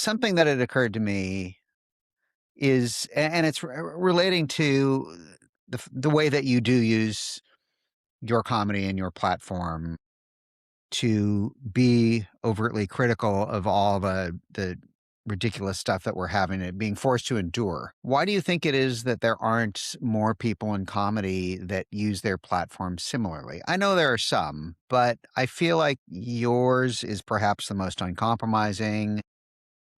something that had occurred to me is, and it's relating to the way that you do use your comedy and your platform to be overtly critical of all the ridiculous stuff that we're having it being forced to endure. Why do you think it is that there aren't more people in comedy that use their platform similarly? I know there are some, but I feel like yours is perhaps the most uncompromising,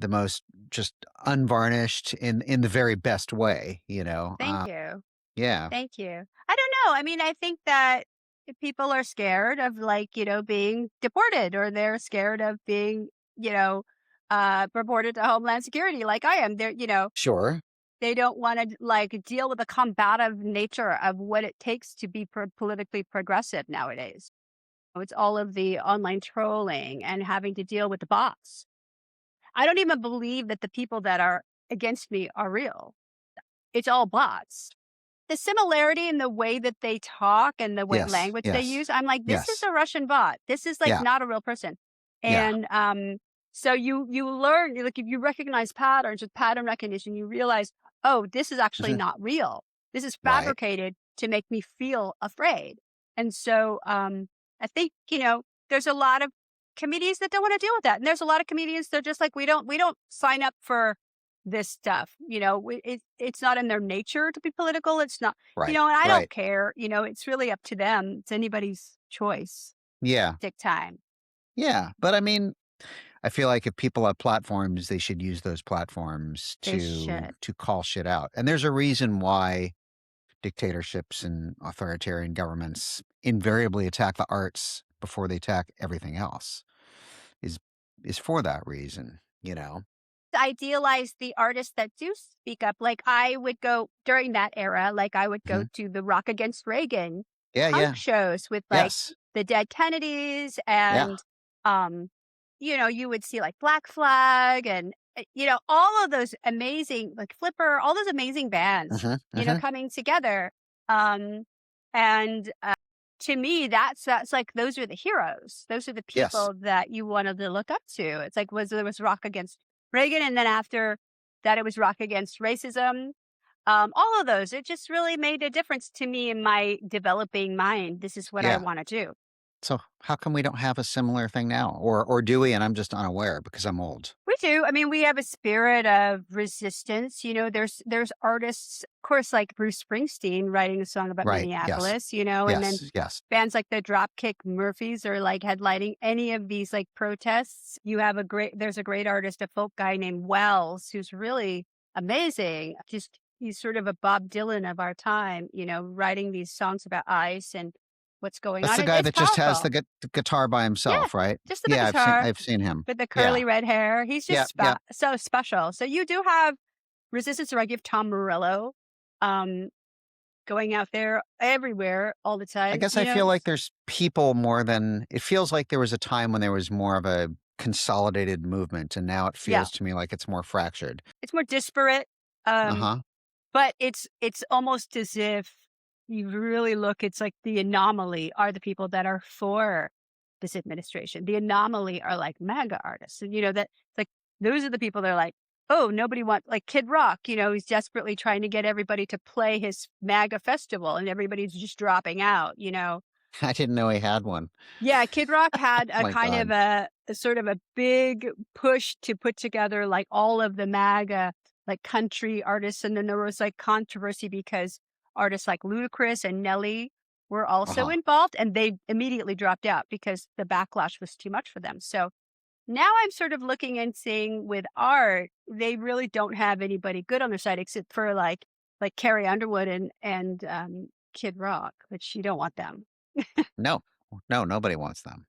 the most just unvarnished in the very best way, you know? Thank you. Yeah, Thank you. I don't know. I mean, I think that people are scared of like, being deported or they're scared of being, you know, reported to Homeland Security like I am. sure. They don't want to like deal with the combative nature of what it takes to be politically progressive nowadays. It's all of the online trolling and having to deal with the bots. I don't even believe that the people that are against me are real. It's all bots. The similarity in the way that they talk and the way Yes, language they yes, use, I'm like, "This is yes. a Russian bot. This is, like, Yeah, not a real person." yeah. And, so you learn like, if you recognize patterns with pattern recognition, you realize, "Oh, this is actually Mhm. not real. This is Right. fabricated to make me feel afraid." And so, I think, there's a lot of comedians that don't wanna deal with that, and there's a lot of comedians that are just like, "We don't sign up for this stuff." It's not in their nature to be political. It's not, Right, and I don't right. care. It's really up to them. It's anybody's choice. Yeah, Take time. yeah, but I mean, I feel like if people have platforms, they should use those platforms They to should. call shit out, and there's a reason why dictatorships and authoritarian governments invariably attack the arts before they attack everything else, is is for that reason, you know? Idealize the artists that do speak up. Like I would go during that era, like I would go Mhm. to the Rock Against Reagan Yeah, punk yeah. shows with like Yes. the Dead Kennedys Yeah. and you would see like Black Flag and all of those amazing like Flipper, all those amazing bands, Mhm, mhm. coming together. Um and to me that's like those are the heroes. Those are the Yes. people that you wanted to look up to. It's like there was Rock Against Reagan, and then after that, it was Rock Against Racism. All of those, it just really made a difference to me in my developing mind. This is what I Yeah. want to do. So, how come we don't have a similar thing now? Or do we, and I'm just unaware because I'm old? We do. I mean, we have a spirit of resistance. There's artists, of course, like Bruce Springsteen writing a song about Right. Yes. Minneapolis. And then Yes, yes. bands like the Dropkick Murphys are like headlining any of these like protests. There's a great artist, a folk guy named Wells, who's really amazing. Just he's sort of a Bob Dylan of our time. Writing these songs about ICE and what's going That's on. the guy It's that just has powerful. the guitar by Yeah, himself, right? just the Yeah, guitar I've seen him. with the Yeah. curly red hair. He's just Yep, yep. so special. So you do have resistance, or I give Tom Morello, um, going out there everywhere all the I time. guess I feel like there's people more than it feels like there was a time when there was more of a consolidated movement, and now it Yeah, feels to me like it's more fractured. it's more disparate, um, Uh-huh. but it's almost as if you really look. It's like the anomaly are the people that are for this administration. The anomaly are like MAGA artists, and that it's like those are the people that are like, oh, nobody wants like Kid Rock. He's desperately trying to get everybody to play his MAGA festival, and everybody's just dropping out. I didn't know he had one. Yeah, Kid Rock had a My kind of god. a sort of a big push to put together like all of the MAGA like country artists, and then there was like controversy because artists like Ludacris and Nelly were also Uh-huh. involved, and they immediately dropped out because the backlash was too much for them. So now I'm sort of looking and seeing with art, they really don't have anybody good on their side except for like Carrie Underwood and Kid Rock, which you don't want them. No. No, nobody wants them.